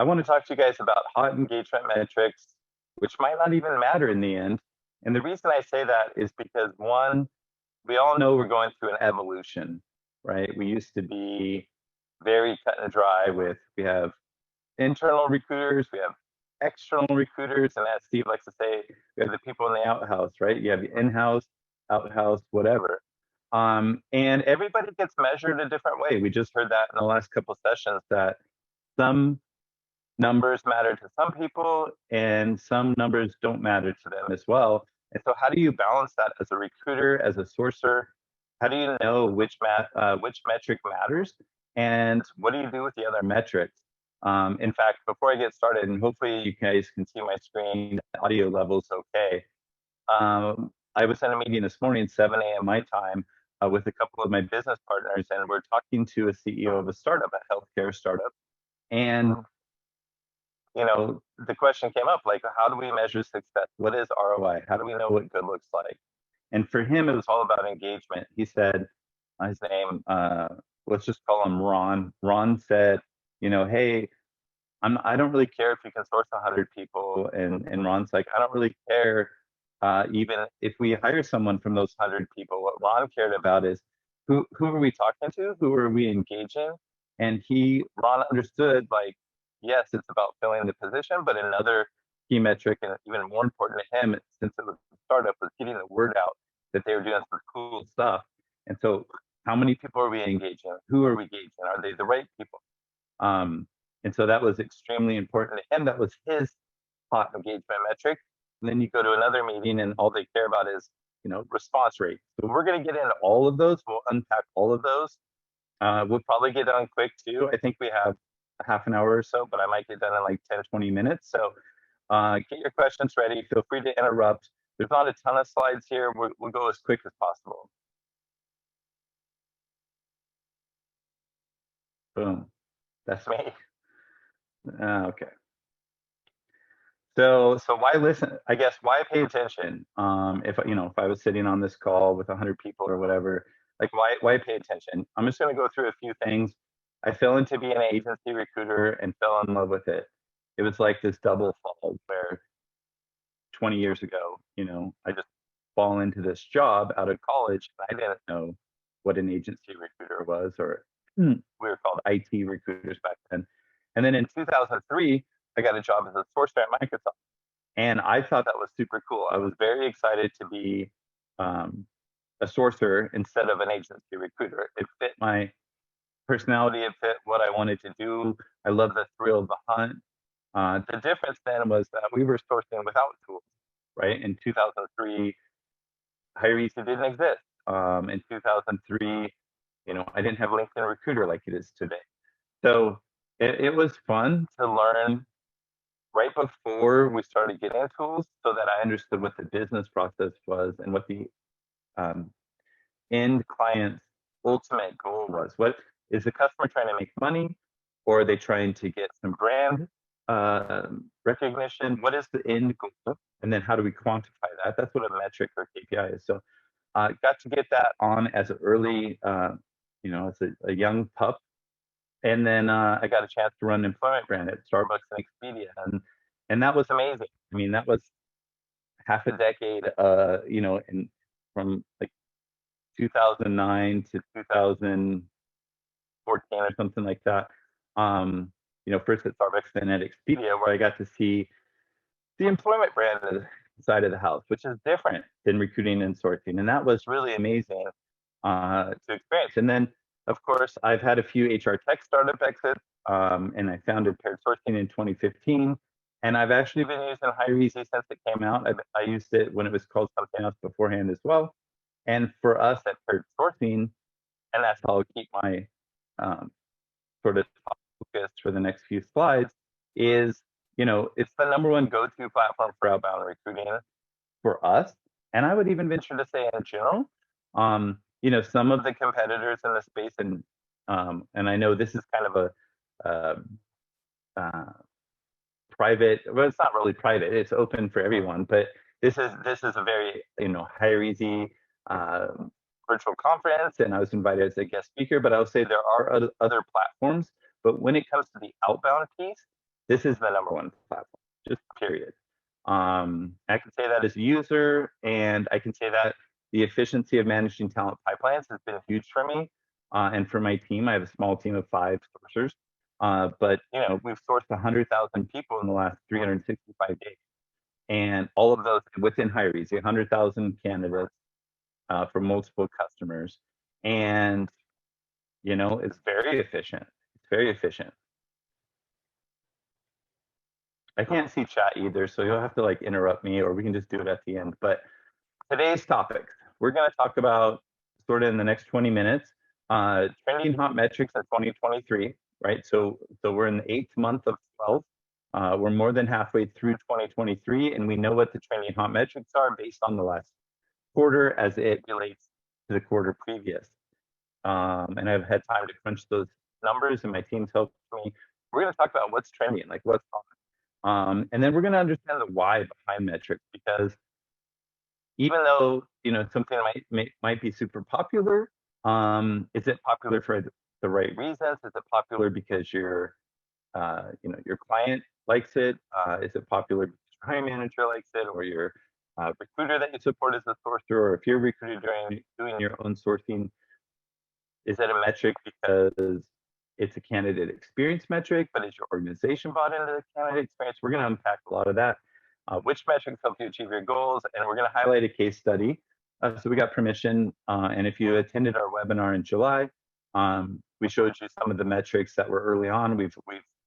I want to talk to you guys about hot engagement metrics, which might not even matter in the end. And the reason I say that is because one, we all know we're going through an evolution, right? We used to be very cut and dry we have internal recruiters, we have external recruiters, and as Steve likes to say, we have the people in the outhouse, right? You have the in-house, outhouse, whatever. And everybody gets measured a different way. We just heard that in the last couple of sessions that some numbers matter to some people and some numbers don't matter to them as well. And so how do you balance that as a recruiter, as a sourcer? How do you know which metric matters? And what do you do with the other metrics? In fact, before I get started, and hopefully you guys can see my screen, the audio level's okay. I was in a meeting this morning, 7 a.m. my time, with a couple of my business partners, and we're talking to a CEO of a startup, a healthcare startup. And the question came up, like, how do we measure success? What is ROI? How do we know what good looks like? And for him, it was all about engagement. He said, his name, let's just call him Ron. Ron said, hey, I don't really care if you can source 100 people. And Ron's like, I don't really care even if we hire someone from those 100 people. What Ron cared about is who are we talking to? Who are we engaging? And Ron understood, like, yes, it's about filling the position, but another key metric, and even more important to him, since it was a startup, was getting the word out that they were doing some cool stuff. And so how many people are we engaging? Who are we engaging? Are they the right people? And so that was extremely important to him. That was his hot engagement metric. And then you go to another meeting and all they care about is, response rate. So we're going to get into all of those. We'll unpack all of those. We'll probably get done quick too. I think we have a half an hour or so, but I might get done in like 10, 20 minutes. So get your questions ready. Feel free to interrupt. There's not a ton of slides here. We'll go as quick as possible. Boom. That's me. Okay. So why listen? I guess why pay attention? If I was sitting on this call with 100 people or whatever, like why pay attention? I'm just going to go through a few things. I fell into being an agency recruiter and fell in love with it. It was like this double fall where 20 years ago, I just fall into this job out of college. And I didn't know what an agency recruiter was, or we were called IT recruiters back then. And then in 2003, I got a job as a sourcer at Microsoft. And I thought that was super cool. I was very excited to be a sourcer instead of an agency recruiter. It fit my personality, it fit what I wanted to do. I love the thrill of the hunt. The difference then was that we were sourcing without tools, right? In 2003, HireEasy didn't exist. In 2003, I didn't have LinkedIn Recruiter like it is today. So it was fun to learn right before we started getting tools so that I understood what the business process was and what the end client's ultimate goal was. What is the customer trying to make money, or are they trying to get some brand recognition? What is the end goal? And then how do we quantify that? That's what a metric or KPI is. So got to get that on as an early, as a young pup. And then I got a chance to run an employment brand at Starbucks and Expedia. And that was amazing. I mean, that was half a decade, from like 2009 to 2014 or something like that. First at Starbucks, then at Expedia, where I got to see the employment brand side of the house, which is different than recruiting and sourcing. And that was really amazing to experience. And then, of course, I've had a few HR tech startup exits, and I founded Paired Sourcing in 2015. And I've actually been using HireEasy since it came out. I used it when it was called something else beforehand as well. And for us at Paired Sourcing, and that's how I'll keep my sort of focus for the next few slides, is, it's the #1 go-to platform for outbound recruiting for us. And I would even venture to say in general, some of the competitors in the space, and I know this is kind of a private, well, it's not really private, it's open for everyone, but this is a very, HireEasy virtual conference, and I was invited as a guest speaker, but I would say there are other platforms, but when it comes to the outbound piece, this is the #1 platform, just period. I can say that as a user, and I can say that the efficiency of managing talent pipelines has been huge for me. And for my team, I have a small team of 5 sourcers. But we've sourced 100,000 people in the last 365 days, and all of those within Hire Easy, 100,000 candidates for multiple customers, and it's very efficient. It's very efficient. I can't see chat either, so you'll have to like interrupt me, or we can just do it at the end. But today's topic, we're going to talk about sort of in the next 20 minutes, trending hot metrics of 2023, right? So we're in the 8th month of 12. We're more than halfway through 2023, and we know what the trending hot metrics are based on the last quarter as it relates to the quarter previous. And I've had time to crunch those numbers, and my team's helped me. We're going to talk about what's trending, like what's on. And then we're going to understand the why behind metrics, because even though something might be super popular, is it popular for the right reasons? Is it popular because your client likes it? Is it popular because your hiring manager likes it, or your recruiter that you support as a sourcer, or if you're a recruiter doing your own sourcing? Is that a metric because it's a candidate experience metric, but is your organization bought into the candidate experience? We're going to unpack a lot of that. Which metrics help you achieve your goals? And we're going to highlight a case study. So we got permission. And if you attended our webinar in July, we showed you some of the metrics that were early on. We've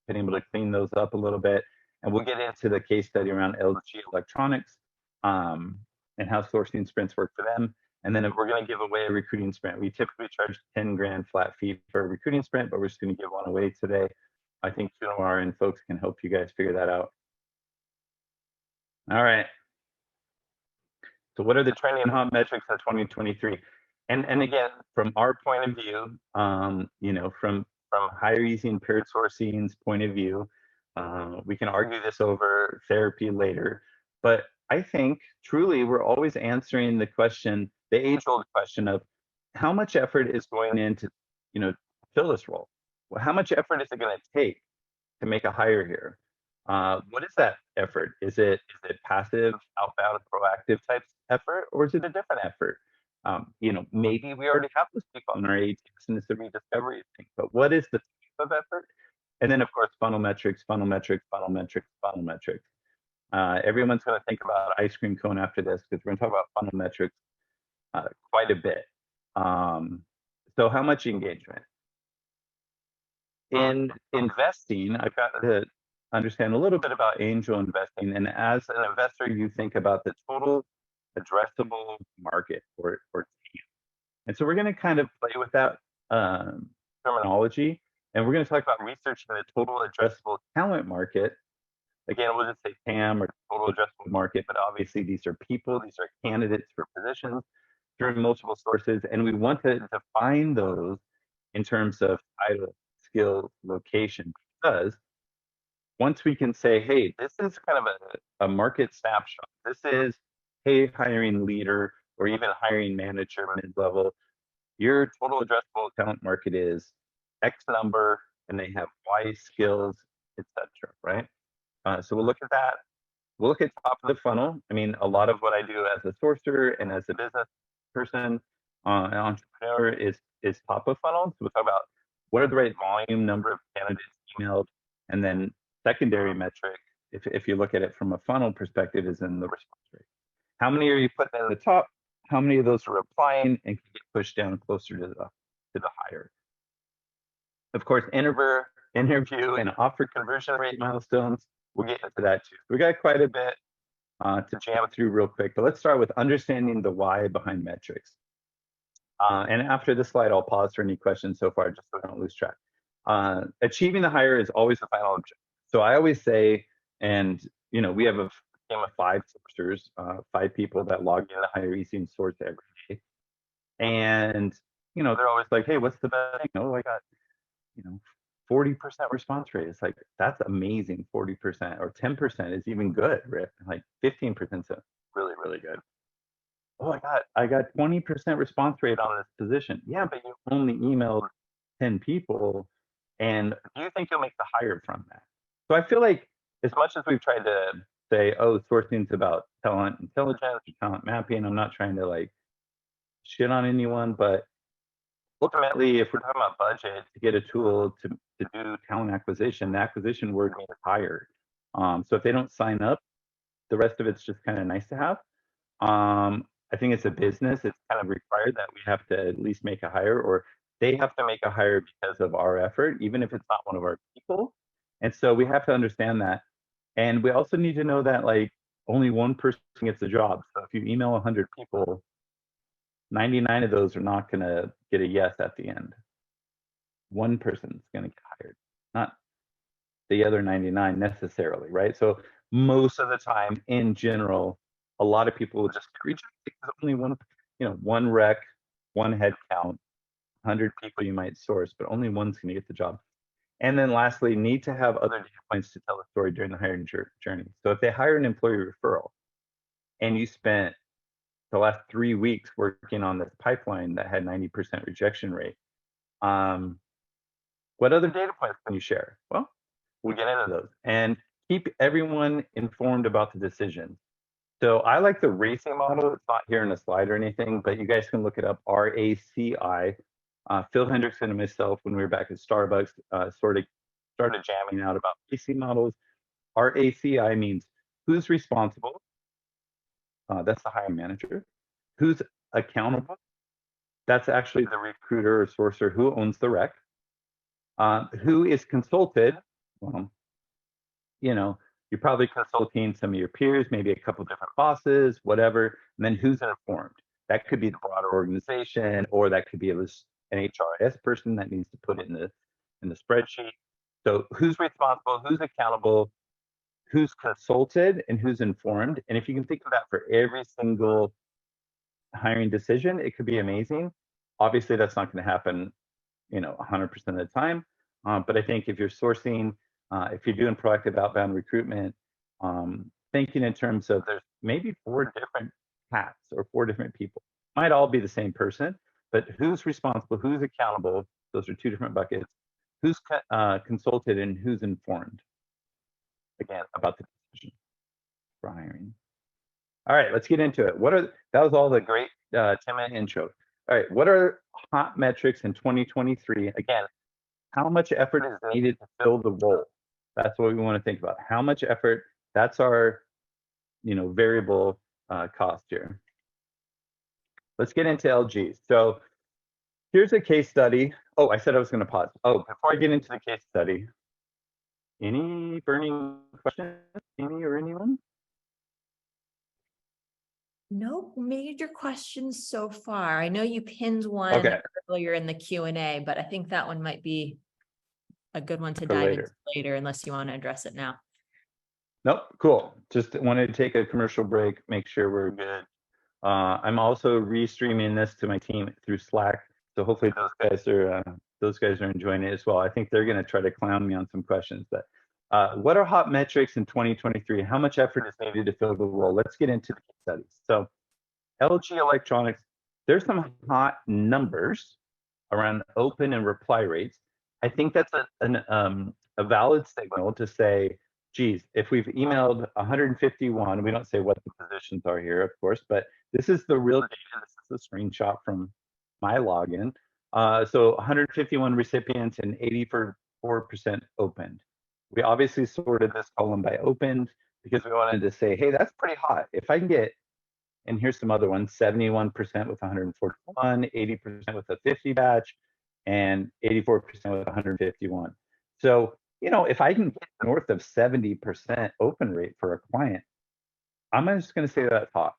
been able to clean those up a little bit. And we'll get into the case study around LG Electronics and how sourcing sprints work for them. And then we're going to give away a recruiting sprint. We typically charge 10 grand flat fee for a recruiting sprint, but we're just going to give one away today. I think Kunal and folks can help you guys figure that out. All right. So what are the trending hot metrics of 2023? And again, from our point of view, from Hire Easy and paired sourcing's point of view, we can argue this over therapy later, but I think truly we're always answering the question, the age-old question of how much effort is going into, fill this role? Well, how much effort is it going to take to make a hire here? What is that effort? Is it passive, outbound, proactive type effort, or is it a different effort? Maybe we already have those people on our ATS and it's a rediscovery thing, but what is the type of effort? And then of course, funnel metrics, funnel metrics, funnel metrics, funnel metrics. Everyone's going to think about ice cream cone after this, because we're going to talk about funnel metrics quite a bit. So how much engagement? In investing, I've got to understand a little bit about angel investing. And as an investor, you think about the total addressable market or TAM. And so we're going to kind of play with that terminology. And we're going to talk about researching the total addressable talent market. Again, we'll just say TAM or total addressable market, but obviously these are people, these are candidates for positions through multiple sources. And we want to define those in terms of title, skill, location, because once we can say, hey, this is kind of a market snapshot. This is, hey, hiring leader or even hiring manager mid-level, your total addressable talent market is X number and they have Y skills, etc. right? So we'll look at that. We'll look at top of the funnel. I mean, a lot of what I do as a sourcer and as a business person, an entrepreneur is top of funnel. So we'll talk about what are the right volume, number of candidates emailed, and then secondary metric, if you look at it from a funnel perspective, is in the response rate. How many are you putting in the top? How many of those are applying and can get pushed down closer to the hire? Of course, interview and offer conversion rate milestones. We'll get into that too. We got quite a bit to jam through real quick, but let's start with understanding the why behind metrics. And after this slide, I'll pause for any questions so far, just so I don't lose track. Achieving the hire is always the final objective. So I always say, and we have a team of 5 sourcers, 5 people that log in to Hire Easy and source every day. And they're always like, hey, what's the best thing? Oh, I got 40% response rate. It's like, that's amazing. 40% or 10% is even good, Rick. Like 15% is really, really good. Oh, I got 20% response rate on this position. Yeah, but you only emailed 10 people. And do you think you'll make the hire from that? So I feel like as much as we've tried to say, oh, sourcing's about talent intelligence or talent mapping, I'm not trying to like shit on anyone, but ultimately, if we're talking about budget to get a tool to do talent acquisition, the acquisition word means hire. So if they don't sign up, the rest of it's just kind of nice to have. I think it's a business. It's kind of required that we have to at least make a hire, or they have to make a hire because of our effort, even if it's not one of our people. And so we have to understand that. And we also need to know that like only one person gets the job. So if you email 100 people, 99 of those are not going to get a yes at the end. One person's going to get hired, not the other 99 necessarily, right? So most of the time, in general, a lot of people will just reject because only one, one rec, one head count, 100 people you might source, but only one's going to get the job. And then lastly, need to have other data points to tell the story during the hiring journey. So if they hire an employee referral and you spent the last 3 weeks working on this pipeline that had 90% rejection rate, what other data points can you share? Well, we'll get into those and keep everyone informed about the decision. So I like the racing model. It's not here in the slide or anything, but you guys can look it up, RACI. Phil Hendrickson and myself, when we were back at Starbucks, sort of started jamming out about racing models. RACI means who's responsible. That's the hiring manager. Who's accountable? That's actually the recruiter or sourcer who owns the rec. Who is consulted? Well, you're probably consulting some of your peers, maybe a couple different bosses, whatever. And then who's informed? That could be the broader organization, or that could be an HRS person that needs to put it in the spreadsheet. So who's responsible? Who's accountable? Who's consulted and who's informed? And if you can think of that for every single hiring decision, it could be amazing. Obviously, that's not going to happen, 100% of the time. But I think if you're sourcing, if you're doing proactive outbound recruitment, thinking in terms of there's maybe 4 different hats or 4 different people. Might all be the same person, but who's responsible, who's accountable? Those are 2 different buckets. Who's consulted and who's informed? Again, about the decision for hiring. All right, let's get into it. That was all the great 10-minute intro. All right, what are hot metrics in 2023? Again, how much effort is needed to fill the role? That's what we want to think about. How much effort? That's our, variable cost here. Let's get into LG. So here's a case study. Oh, I said I was going to pause. Oh, before I get into the case study, any burning questions, Amy or anyone? No major questions so far. I know you pinned one earlier in the Q&A, but I think that one might be a good one to dive into later, unless you want to address it now. Nope, cool. Just wanted to take a commercial break, make sure we're good. I'm also restreaming this to my team through Slack, so hopefully those guys are enjoying it as well. I think they're going to try to clown me on some questions. But what are hot metrics in 2023? How much effort is needed to fill the role? Let's get into the case studies. So LG Electronics, there's some hot numbers around open and reply rates. I think that's a valid signal to say, geez, if we've emailed 151, we don't say what the positions are here, of course, but this is the real data. This is a screenshot from my login. So 151 recipients and 84% opened. We obviously sorted this column by opened because we wanted to say, hey, that's pretty hot. If I can get, and here's some other ones, 71% with 141, 80% with a 50 batch, and 84% with 151. So, if I can get north of 70% open rate for a client, I'm just going to say that's hot.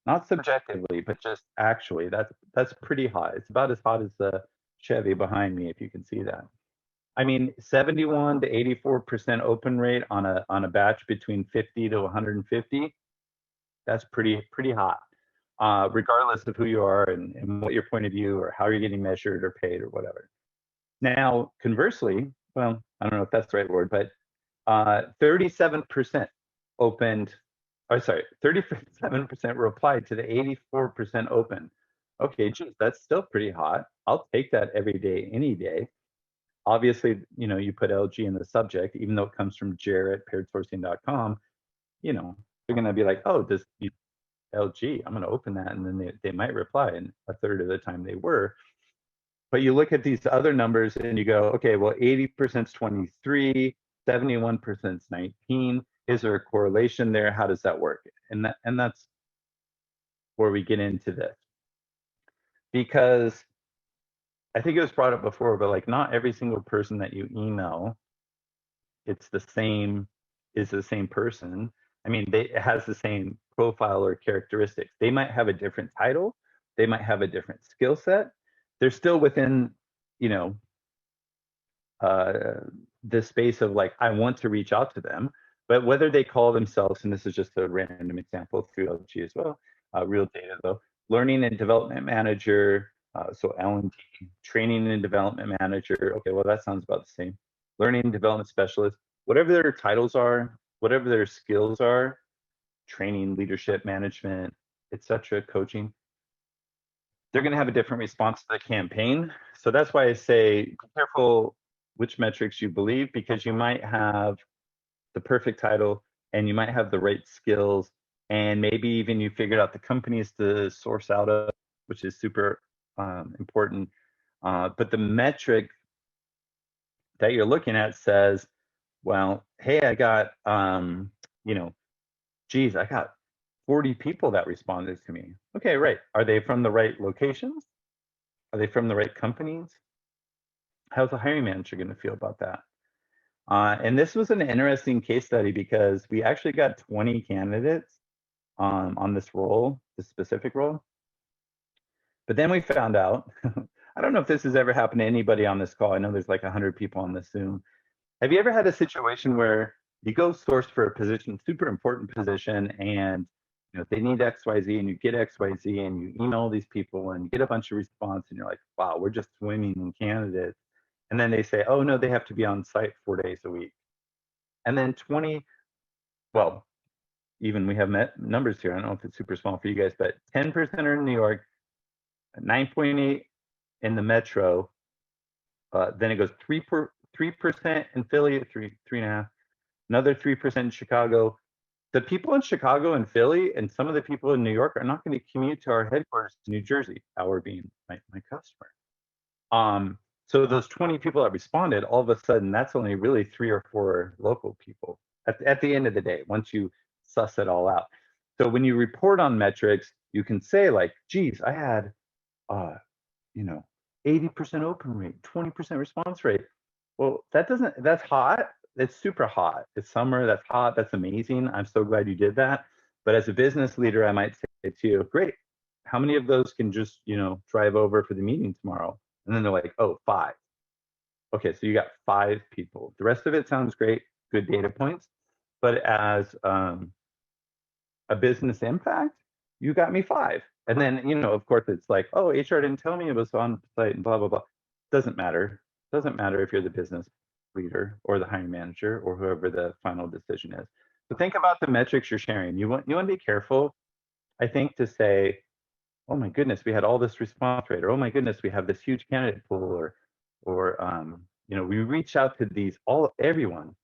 Not subjectively, but just actually, that's pretty hot. It's about as hot as the Chevy behind me, if you can see that. I mean, 71 to 84% open rate on a batch between 50 to 150. That's pretty hot, regardless of who you are and what your point of view or how you're getting measured or paid or whatever. Now, conversely, well, I don't know if that's the right word, but 37% opened, 37% replied to the 84% open. Okay, geez, that's still pretty hot. I'll take that every day, any day. obviously, you put LG in the subject, even though it comes from Jarrett@pairedsourcing.com, they're going to be like, oh, this LG, I'm going to open that. And then they might reply, and a third of the time they were. But you look at these other numbers and you go, okay, well, 80% is 23, 71% is 19. Is there a correlation there? How does that work? And that's where we get into this. Because I think it was brought up before, but like not every single person that you email, is the same person. I mean, it has the same profile or characteristics. They might have a different title. They might have a different skill set. They're still within, the space of like, I want to reach out to them. But whether they call themselves, and this is just a random example through LG as well, real data though, learning and development manager, so L&D, training and development manager. Okay, well, that sounds about the same. Learning and development specialist, whatever their titles are, whatever their skills are, training, leadership, management, etc., coaching, they're going to have a different response to the campaign. So that's why I say be careful which metrics you believe, because you might have the perfect title and you might have the right skills, and maybe even you figured out the companies to source out of, which is super important. But the metric that you're looking at says, well, hey, I got, geez, I got 40 people that responded to me. Okay, right. Are they from the right locations? Are they from the right companies? How's the hiring manager going to feel about that? And this was an interesting case study because we actually got 20 candidates on this role, this specific role. But then we found out, I don't know if this has ever happened to anybody on this call. I know there's like 100 people on this Zoom. Have you ever had a situation where you go source for a position, super important position, and they need XYZ, and you get XYZ, and you email these people and you get a bunch of response, and you're like, wow, we're just swimming in candidates. And then they say, oh no, they have to be on site 4 days a week. And then 20, well, even we have numbers here. I don't know if it's super small for you guys, but 10% are in New York, 9.8 in the metro. Then it goes 3% in Philly, 3.5, another 3% in Chicago. The people in Chicago and Philly and some of the people in New York are not going to commute to our headquarters to New Jersey, our being my customer. So those 20 people that responded, all of a sudden, that's only really 3 or 4 local people at the end of the day, once you suss it all out. So when you report on metrics, you can say like, geez, I had, 80% open rate, 20% response rate. Well, that's hot. It's super hot. It's summer, that's hot, that's amazing. I'm so glad you did that. But as a business leader, I might say to you, great, how many of those can just, drive over for the meeting tomorrow? And then they're like, oh, 5. Okay, so you got 5 people. The rest of it sounds great, good data points. But as a business impact, you got me 5. And then, of course, it's like, oh, HR didn't tell me it was on site and blah, blah, blah. Doesn't matter. Doesn't matter if you're the business leader or the hiring manager or whoever the final decision is. So think about the metrics you're sharing. You want to be careful, I think, to say, oh my goodness, we had all this response rate, or oh my goodness, we have this huge candidate pool, or we reach out to everyone.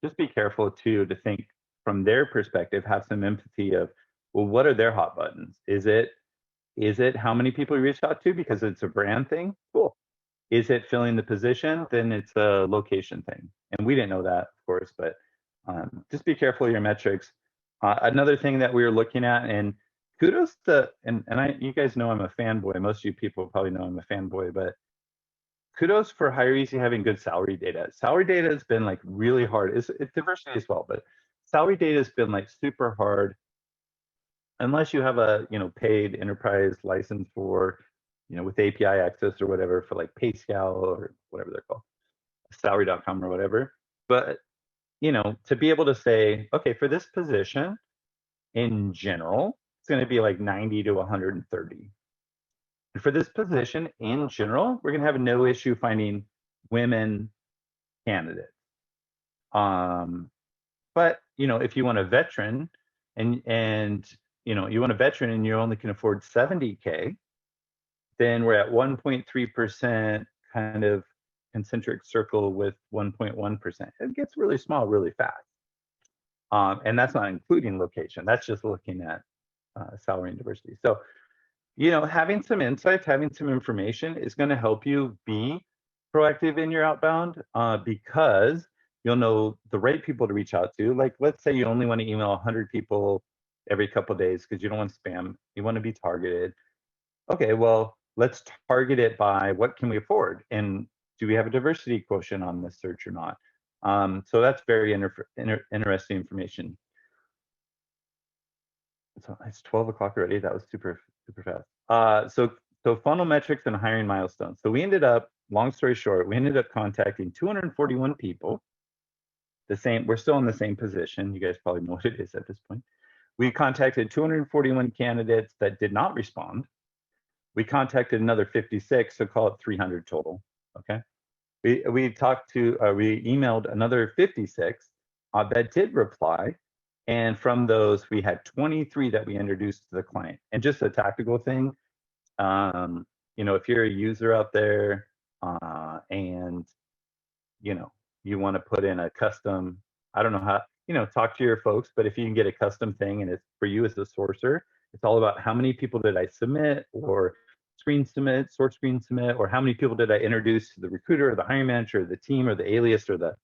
Just be careful too to think from their perspective, have some empathy of, well, what are their hot buttons? Is it how many people you reach out to because it's a brand thing? Cool. Is it filling the position? Then it's a location thing. And we didn't know that, of course, but just be careful of your metrics. Another thing that we were looking at, and kudos to, you guys know I'm a fanboy. Most of you people probably know I'm a fanboy, but kudos for HireEasy having good salary data. Salary data has been like really hard. It's diversity as well, but salary data has been like super hard unless you have a paid enterprise license for with API access or whatever for like PayScale or whatever they're called, salary.com or whatever. But to be able to say, okay, for this position in general, it's going to be like 90 to 130. And for this position in general, we're going to have no issue finding women candidates. But if you want a veteran and you want a veteran and you only can afford 70K, then we're at 1.3% kind of concentric circle with 1.1%. It gets really small really fast. And that's not including location. That's just looking at salary and diversity. So, you know, having some insights, having some information is going to help you be proactive in your outbound because you'll know the right people to reach out to. Like, let's say you only want to email 100 people every couple of days because you don't want spam. You want to be targeted. Okay, well, let's target it by what can we afford, and do we have a diversity quotient on this search or not? So that's very interesting information. So it's 12 o'clock already. That was super fast. So funnel metrics and hiring milestones. So we ended up, long story short, we ended up contacting 241 people. We're still in the same position. You guys probably know what it is at this point. We contacted 241 candidates that did not respond. We contacted another 56, so call it 300 total. Okay. We emailed another 56 that did reply. And from those, we had 23 that we introduced to the client. And just a tactical thing, you know, if you're a user out there and, you know, you want to put in a custom, I don't know how, you know, talk to your folks, but if you can get a custom thing and it's for you as a sourcer, it's all about how many people did I submit or screen submit, sort screen submit, or how many people did I introduce to the recruiter or the hiring manager or the team or the alias or the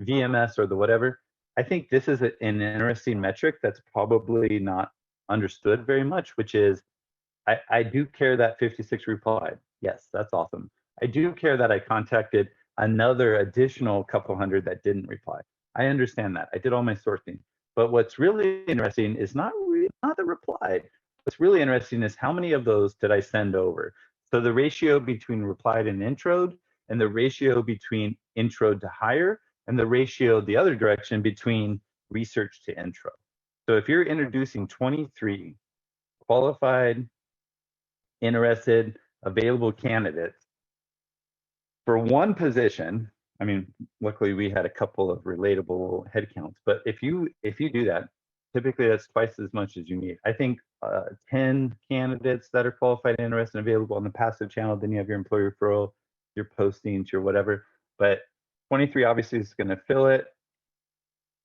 VMS or the whatever. I think this is an interesting metric that's probably not understood very much, which is I do care that 56 replied. Yes, that's awesome. I do care that I contacted another additional couple hundred that didn't reply. I understand that. I did all my sourcing. But what's really interesting is not the reply. What's really interesting is how many of those did I send over? So the ratio between replied and introed, and the ratio between intro to hire, and the ratio the other direction between research to intro. So if you're introducing 23 qualified, interested, available candidates for one position, I mean, luckily we had a couple of relatable headcounts, but if you do that, typically that's twice as much as you need. I think 10 candidates that are qualified, interested, and available on the passive channel, then you have your employee referral, your postings, your whatever, but 23 obviously is going to fill it.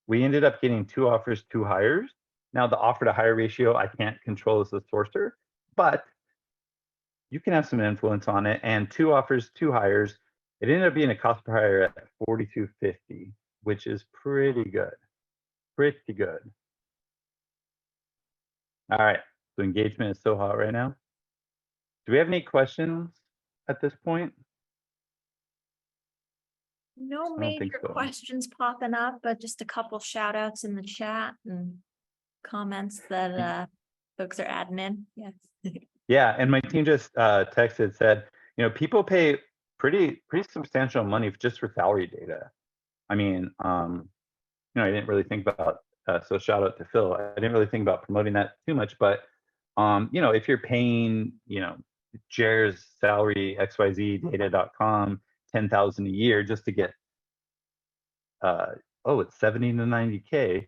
We ended up getting 2 offers, 2 hires. Now the offer to hire ratio, I can't control as a sourcer, but you can have some influence on it. And 2 offers, 2 hires, it ended up being a cost per hire at $42.50, which is pretty good. Pretty good. All right. So engagement is so hot right now. Do we have any questions at this point? No major questions popping up, but just a couple shout outs in the chat and comments that folks are adding in. Yes. Yeah, and my team just texted, said, you know, people pay pretty substantial money just for salary data. I mean, you know, I didn't really think about, so shout out to Phil. I didn't really think about promoting that too much, but, you know, if you're paying, you know, Jer's salary, xyzdata.com, 10,000 a year just to get, it's 70 to 90K.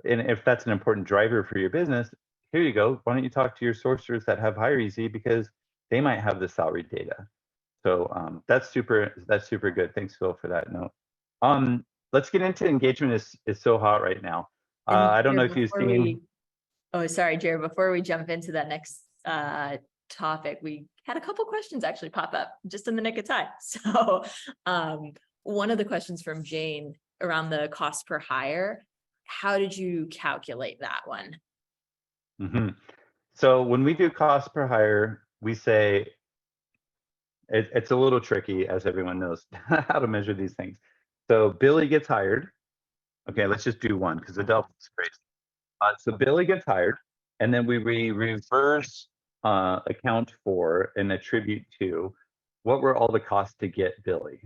And if that's an important driver for your business, here you go. Why don't you talk to your sourcers that have HireEasy because they might have the salary data. So that's super good. Thanks, Phil, for that note. Let's get into engagement is so hot right now. I don't know if you've seen. Oh, sorry, Jared. Before we jump into that next topic, we had a couple questions actually pop up just in the nick of time. So one of the questions from Jane around the cost per hire, how did you calculate that one? Mm-hmm. So when we do cost per hire, we say it's a little tricky, as everyone knows, how to measure these things. So Billy gets hired. Okay, let's just do one because the delta is crazy. So Billy gets hired, and then we reverse account for and attribute to what were all the costs to get Billy.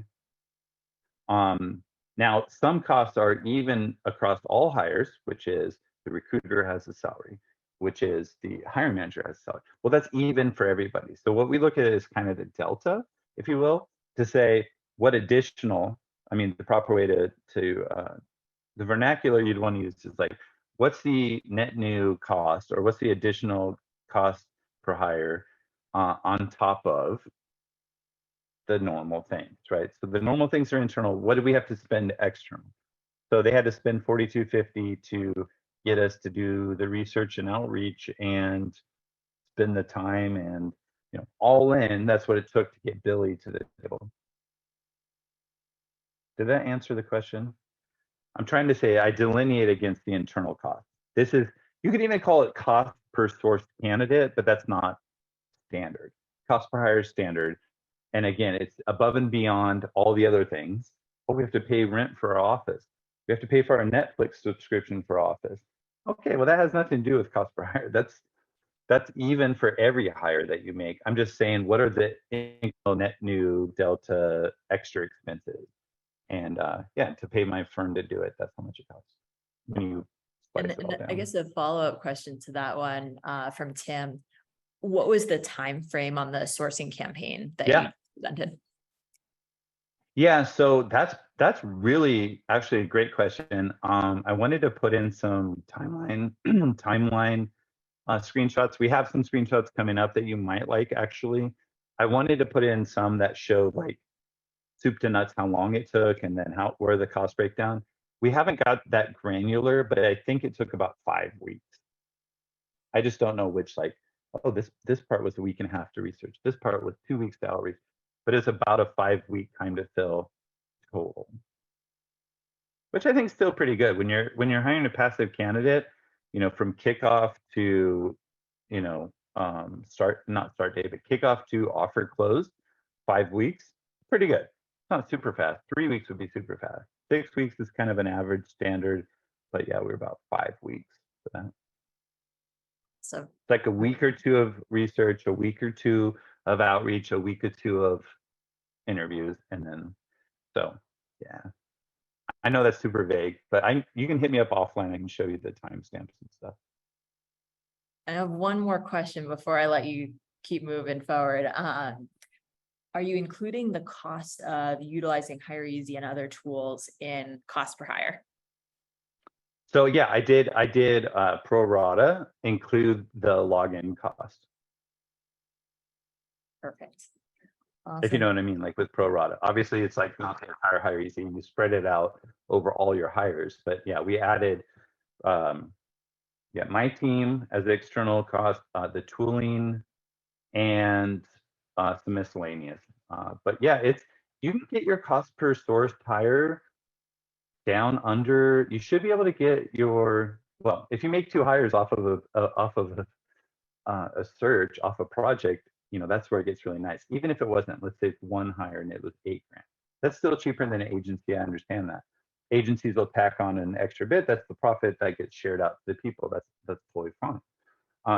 Now, some costs are even across all hires, which is the recruiter has a salary, which is the hiring manager has a salary. Well, that's even for everybody. So what we look at is kind of the delta, if you will, to say what additional, I mean, the proper way to the vernacular you'd want to use is like, what's the net new cost or what's the additional cost per hire on top of the normal things, right? So the normal things are internal. What do we have to spend external? So they had to spend $42.50 to get us to do the research and outreach and spend the time, and all in. That's what it took to get Billy to the table. Did that answer the question? I'm trying to say I delineate against the internal cost. This is, you could even call it cost per source candidate, but that's not standard. Cost per hire is standard. And again, it's above and beyond all the other things. Oh, we have to pay rent for our office. We have to pay for our Netflix subscription for office. Okay, well, that has nothing to do with cost per hire. That's even for every hire that you make. I'm just saying, what are the net new delta extra expenses? And yeah, to pay my firm to do it, that's how much it costs when you slice it all down. I guess a follow-up question to that one from Tim. What was the time frame on the sourcing campaign that you presented? Yeah, so that's really actually a great question. I wanted to put in some timeline screenshots. We have some screenshots coming up that you might like, actually. I wanted to put in some that showed like soup to nuts how long it took, and then where the cost breakdown. We haven't got that granular, but I think it took about 5 weeks. I just don't know which, like, oh, this part was a week and a half to research. This part was 2 weeks to outreach, but it's about a 5-week time to fill total, which I think is still pretty good when you're hiring a passive candidate. From kickoff to not start date, but kickoff to offer close, 5 weeks, pretty good. It's not super fast. 3 weeks would be super fast. 6 weeks is kind of an average standard, but yeah, we're about 5 weeks for that. So it's like a week or two of research, a week or two of outreach, a week or two of interviews, and then yeah. I know that's super vague, but you can hit me up offline. I can show you the timestamps and stuff. I have one more question before I let you keep moving forward. Are you including the cost of utilizing HireEasy and other tools in cost per hire? So yeah, I did pro rata include the login cost. Perfect. Awesome. If you know what I mean, like with pro rata. Obviously, it's like not the entire HireEasy. You spread it out over all your hires. But yeah, we added my team as the external cost, the tooling, and some miscellaneous. But yeah, you can get your cost per source hire down under. You should be able to get your, well, if you make 2 hires off of a search, off a project, that's where it gets really nice. Even if it wasn't, let's say it's 1 hire and it was $8,000, that's still cheaper than an agency. I understand that. Agencies will tack on an extra bit. That's the profit that gets shared out to the people. That's totally fine.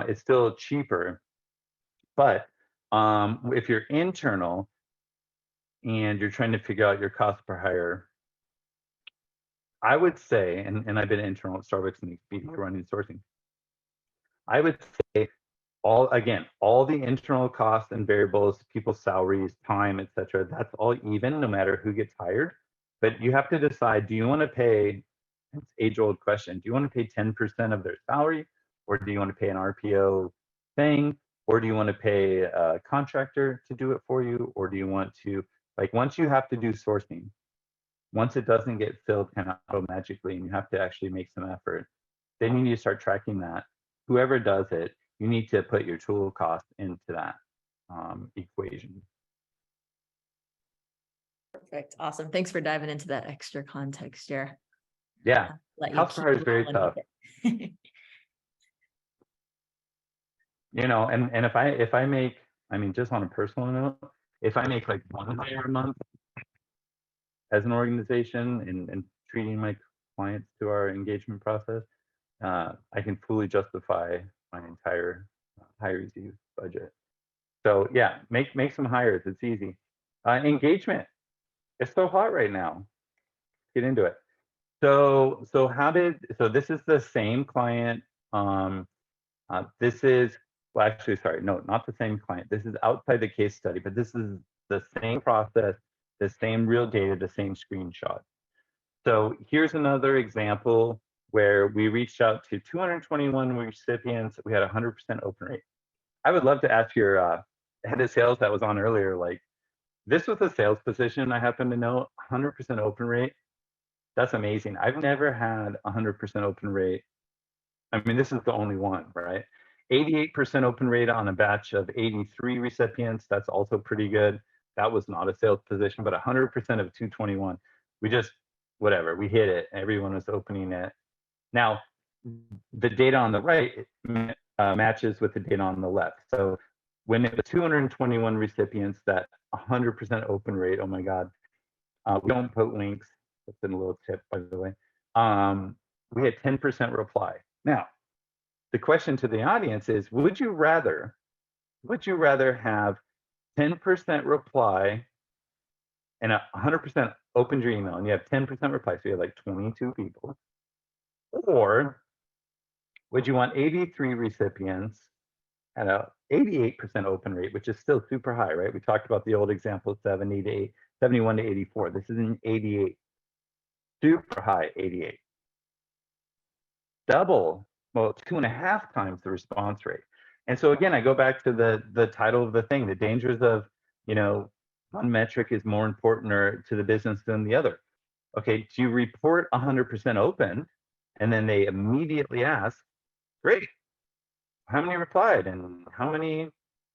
It's still cheaper, but if you're internal and you're trying to figure out your cost per hire, I would say, and I've been internal at Starbucks and Expedia running sourcing, I would say all the internal costs and variables, people's salaries, time, etc., that's all even no matter who gets hired. But you have to decide, do you want to pay, it's age-old question, do you want to pay 10% of their salary, or do you want to pay an RPO thing, or do you want to pay a contractor to do it for you, or do you want to, like, once you have to do sourcing, once it doesn't get filled kind of auto-magically and you have to actually make some effort, then you need to start tracking that. Whoever does it, you need to put your tool cost into that equation. Perfect. Awesome. Thanks for diving into that extra context, Jer. Yeah. Cost per hire is very tough. And if I make, just on a personal note, if I make like 1 hire a month as an organization and treating my clients to our engagement process, I can fully justify my entire HireEasy budget. So yeah, make some hires. It's easy. Engagement. It's so hot right now. Get into it. So this is the same client. This is, well, actually, sorry, no, not the same client. This is outside the case study, but this is the same process, the same real data, the same screenshot. So here's another example where we reached out to 221 recipients. We had 100% open rate. I would love to ask your head of sales that was on earlier, like, This was a sales position, I happen to know, 100% open rate. That's amazing. I've never had 100% open rate. I mean, this is the only one, right? 88% open rate on a batch of 83 recipients. That's also pretty good. That was not a sales position, but 100% of 221. We just, whatever, we hit it. Everyone was opening it. Now, the data on the right matches with the data on the left. So when it was 221 recipients, that 100% open rate, oh my God, we don't put links. That's been a little tip, by the way. We had 10% reply. Now, the question to the audience is, would you rather have 10% reply and 100% opened your email and you have 10% reply, so you have like 22 people, or would you want 83 recipients at a 88% open rate, which is still super high, right? We talked about the old example, 71 to 84. This is an 88, super high 88. Double, well, 2.5 times the response rate. And so again, I go back to the title of the thing, the dangers of, you know, one metric is more important or to the business than the other. Okay, do you report 100% open? And then they immediately ask, great, how many replied and how many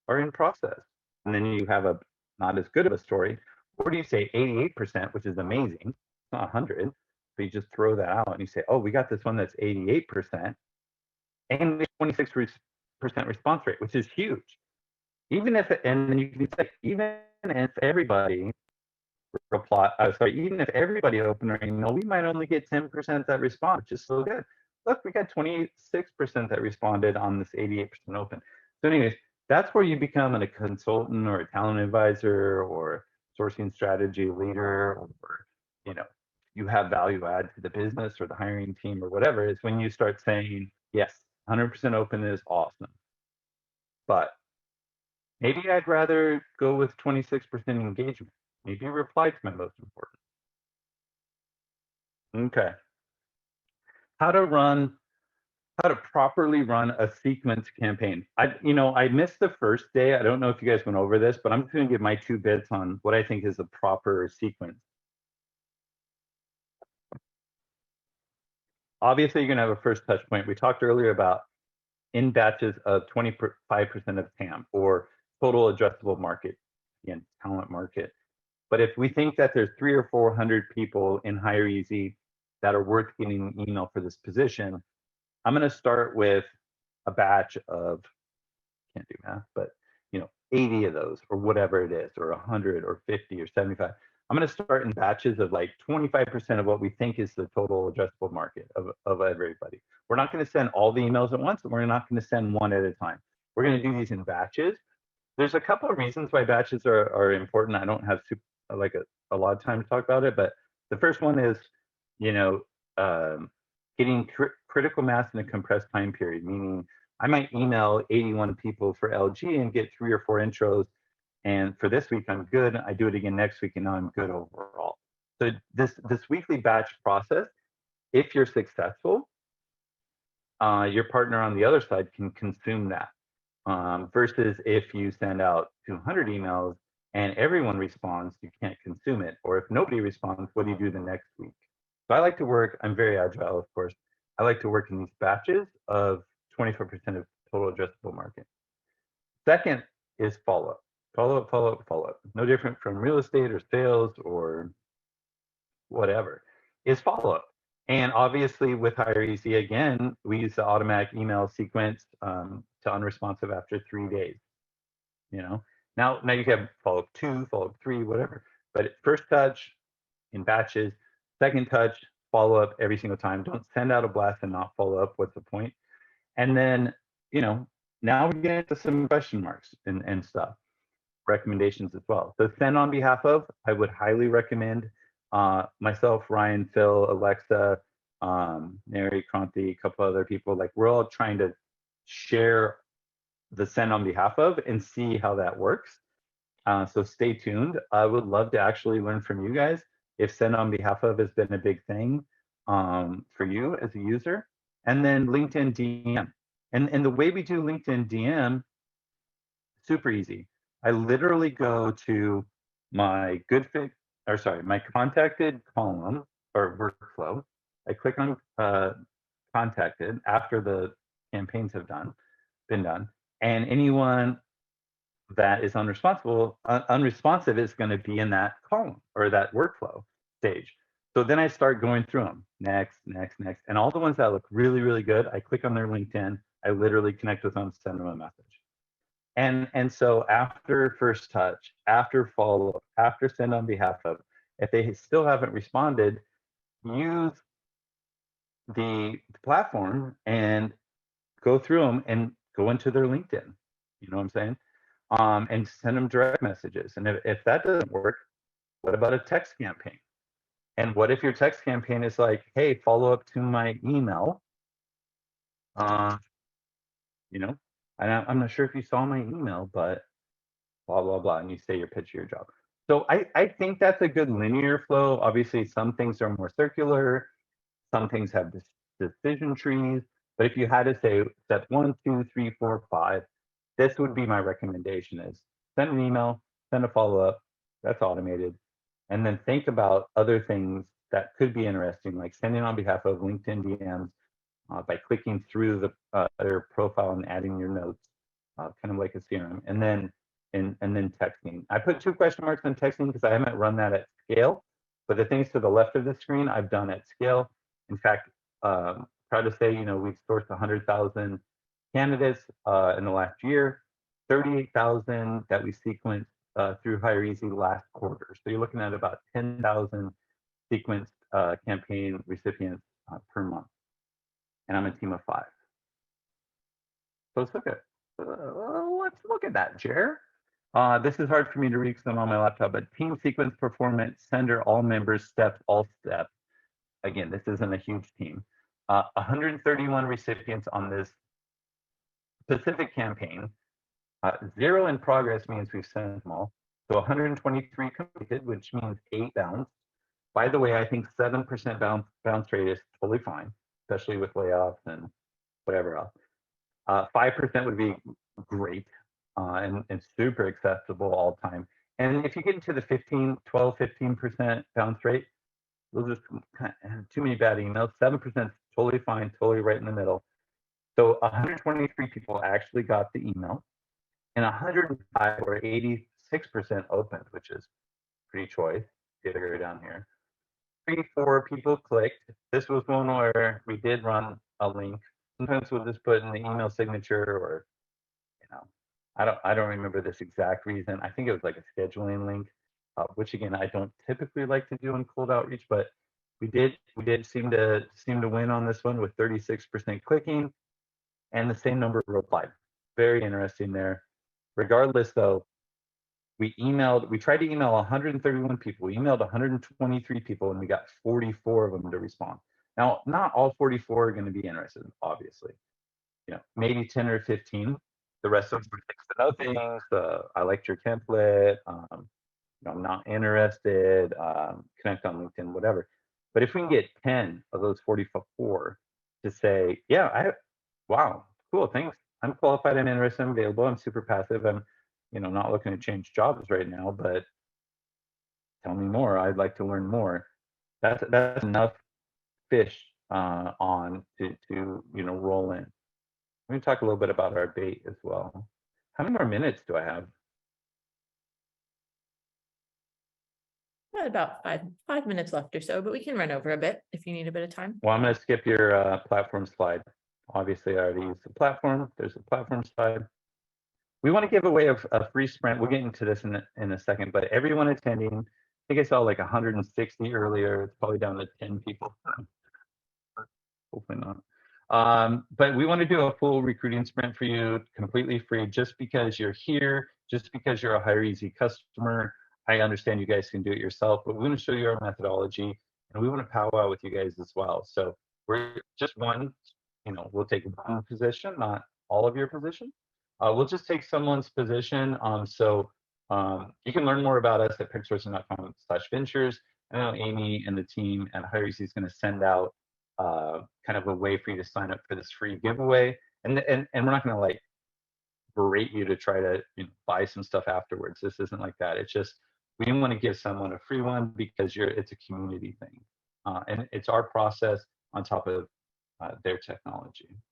are in process? And then you have a not as good of a story. Or do you say 88%, which is amazing, it's not 100, but you just throw that out and you say, oh, we got this one that's 88% and 26% response rate, which is huge. Even if, and then you can say, even if everybody even if everybody opened our email, we might only get 10% that respond, which is so good. Look, we got 26% that responded on this 88% open. So anyways, that's where you become a consultant or a talent advisor or sourcing strategy leader, or, you know, you have value add to the business or the hiring team or whatever, is when you start saying, yes, 100% open is awesome. But maybe I'd rather go with 26% engagement. Maybe reply to my most important. Okay. How to properly run a sequence campaign. I missed the first day. I don't know if you guys went over this, but I'm just going to give my 2 bits on what I think is a proper sequence. Obviously, you're going to have a first touch point. We talked earlier about in batches of 25% of TAM or total addressable market, again, talent market. But if we think that there's 300 or 400 people in Hire Easy that are worth getting an email for this position, I'm going to start with a batch of, can't do math, but 80 of those or whatever it is, or 100 or 50 or 75. I'm going to start in batches of like 25% of what we think is the total addressable market of everybody. We're not going to send all the emails at once, and we're not going to send one at a time. We're going to do these in batches. There's a couple of reasons why batches are important. I don't have a lot of time to talk about it, but the first one is, getting critical mass in a compressed time period, meaning I might email 81 people for LG and get 3 or 4 intros. And for this week, I'm good. I do it again next week, and now I'm good overall. So this weekly batch process, if you're successful, your partner on the other side can consume that. Versus if you send out 200 emails and everyone responds, you can't consume it. Or if nobody responds, what do you do the next week? So I like to work, I'm very agile, of course. I like to work in these batches of 24% of total addressable market. Second is follow-up. Follow-up. No different from real estate or sales or whatever, is follow-up. And obviously with Hire Easy, again, we use the automatic email sequence to unresponsive after 3 days. Now you have follow-up 2, follow-up 3, whatever. But first touch in batches, second touch, follow-up every single time. Don't send out a blast and not follow up. What's the point? And then, now we get into some question marks and stuff, recommendations as well. So send on behalf of, I would highly recommend myself, Ryan, Phil, Alexa, Neri, Kranti, a couple other people. Like, we're all trying to share the send on behalf of and see how that works. So stay tuned. I would love to actually learn from you guys if send on behalf of has been a big thing for you as a user. And then LinkedIn DM. And the way we do LinkedIn DM, super easy. I literally go to my good fit, or sorry, my contacted column or workflow. I click on contacted after the campaigns have been done, and anyone that is unresponsive is going to be in that column or that workflow stage. So then I start going through them, next, next, next, and all the ones that look really, really good, I click on their LinkedIn, I literally connect with them, send them a message. And so after first touch, after follow up, after send on behalf of, if they still haven't responded, use the platform and go through them and go into their LinkedIn. You know what I'm saying? And send them direct messages. And if that doesn't work, what about a text campaign? And what if your text campaign is like, hey, follow up to my email? You know, I'm not sure if you saw my email, but blah, blah, blah. And you say your pitch of your job. So I think that's a good linear flow. Obviously, some things are more circular. Some things have decision trees. But if you had to say step 1, 2, 3, 4, 5, this would be my recommendation: is send an email, send a follow-up, that's automated, and then think about other things that could be interesting, like sending on behalf of LinkedIn DMs by clicking through their profile and adding your notes, kind of like a CRM, and then texting. I put 2 question marks on texting because I haven't run that at scale, but the things to the left of the screen I've done at scale. In fact, proud to say, we've sourced 100,000 candidates in the last year, 38,000 that we sequenced through HireEasy last quarter. So you're looking at about 10,000 sequenced campaign recipients per month. And I'm a team of 5. So let's look at that, Jer. This is hard for me to read because I'm on my laptop, but team sequence performance, sender, all members, steps, all steps. Again, this isn't a huge team. 131 recipients on this specific campaign. 0 in progress means we've sent them all. So 123 completed, which means 8 bounced. By the way, I think 7% bounce rate is totally fine, especially with layoffs and whatever else. 5% would be great and super acceptable all time. And if you get into the 15% bounce rate, those are kind of too many bad emails. 7% is totally fine, totally right in the middle. So 123 people actually got the email, and 105 or 86% opened, which is pretty choice. Data go down here. 3-4 people clicked. This was one where we did run a link. Sometimes we'll just put in the email signature, or I don't remember this exact reason. I think it was like a scheduling link, which again I don't typically like to do in cold outreach, but we did seem to win on this one with 36% clicking and the same number replied. Very interesting there. Regardless, though, we tried to email 131 people. We emailed 123 people, and we got 44 of them to respond. Now, not all 44 are going to be interested, obviously. Maybe 10 or 15. The rest of them were 6 to nothings. I liked your template. I'm not interested. Connect on LinkedIn, whatever. But if we can get 10 of those 44 to say, yeah, wow, cool, thanks. I'm qualified, I'm interested, I'm available, I'm super passive, I'm not looking to change jobs right now, but tell me more. I'd like to learn more. That's enough fish on to roll in. Let me talk a little bit about our bait as well. How many more minutes do I have? About 5 minutes left or so, but we can run over a bit if you need a bit of time. Well, I'm going to skip your platform slide. Obviously, I already used the platform. There's a platform slide. We want to give away a free sprint. We'll get into this in a second, but everyone attending, I think I saw like 160 earlier. It's probably down to 10 people. Hopefully not. But we want to do a full recruiting sprint for you, completely free, just because you're here, just because you're a HireEasy customer. I understand you guys can do it yourself, but we want to show you our methodology, and we want to powwow with you guys as well. So we're just one, we'll take one position, not all of your position. We'll just take someone's position. So you can learn more about us at picksourcing.com/ventures. I know Amy and the team at HireEasy is going to send out kind of a way for you to sign up for this free giveaway. And we're not going to like berate you to try to buy some stuff afterwards. This isn't like that. It's just We didn't want to give someone a free one because it's a community thing. And it's our process on top of their technology.